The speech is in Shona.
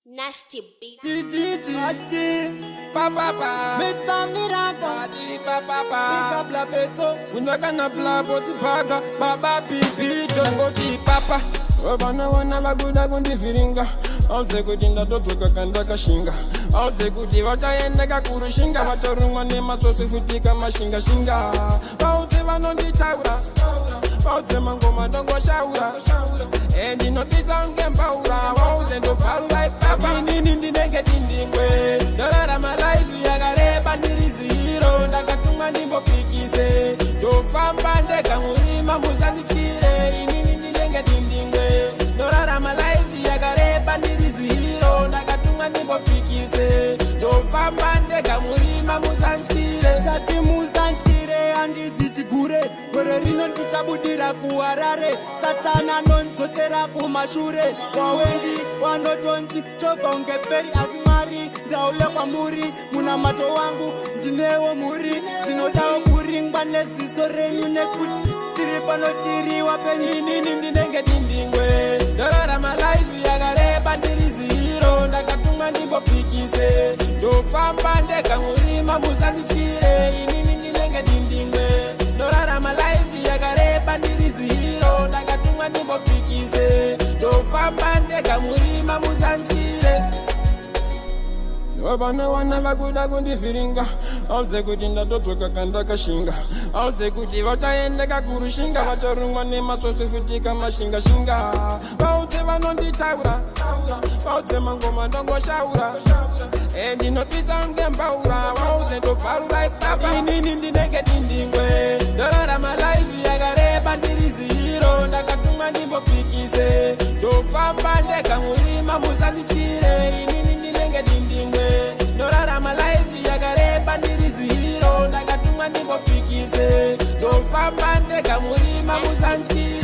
Nasty beat. Papa, Mr. Miracle, papa, Bla Beto, unakana blaboti paga, baba pipi chongoti papa. Wana vaguda kundiviringa, auze kuti ndatotoka kanda kashinga, auze kuti vachaenda kakurushinga, vacharumwa nemasosi futi kamashinga. Vauze vanonditaura, vauze mangoma ndongoshaura, ndinopisa ngembaura, vauze ndopaura ipapa. Inini ndinenge tindingwe, ndararama life yakareba ndiri zero, ndakatumwa ndimbopikise, ndofamba ndega murima musandityire. Inini ndinenge tindingwe, ndararama life yakareba ndiri zero, ndakatumwa ndimbopikise, ndofamba ndega murima musandityire. Tati musandyire handizi chigure, gore rino ndichabudira kuharare, Satana nonzotera kumashure, wawendi wanotonzi chobva unge peri asi Mwari ndauya kwamuri, munamato wangu ndinewo muri, dzinodawo kuringwa neziso renyu nekuti tiri pano tiri wapenyu. Inini ndinenge tindingwe, ndararama life yakareba ndiri zero, ndakatumwa ndimbopikise, ndofamba ndega murima musandityire. Inini ndinenge tindingwe, ndararama life yakareba ndiri zero, ndakatumwa ndimbopikise, ndofamba ndega murima musandityire. Wana vaguda kundiviringa, auze kuti ndatotoka kanda kashinga, auze kuti vachaenda kakurushinga, vacharumwa nemasosi futi kamashinga. Vauze vanonditaura, vauze mangoma ndongoshaura, ndinopisa ngembaura, vauze ndopaura ipapa. Inini ndinenge tindingwe, ndararama life yakareba ndiri zero, ndakatumwa ndimbopikise, ndofamba ndega murima musandityire. Inini ndinenge tindingwe, ndararama life yakareba ndiri zero, ndakatumwa ndimbopikise, ndofamba ndega murima musandityire.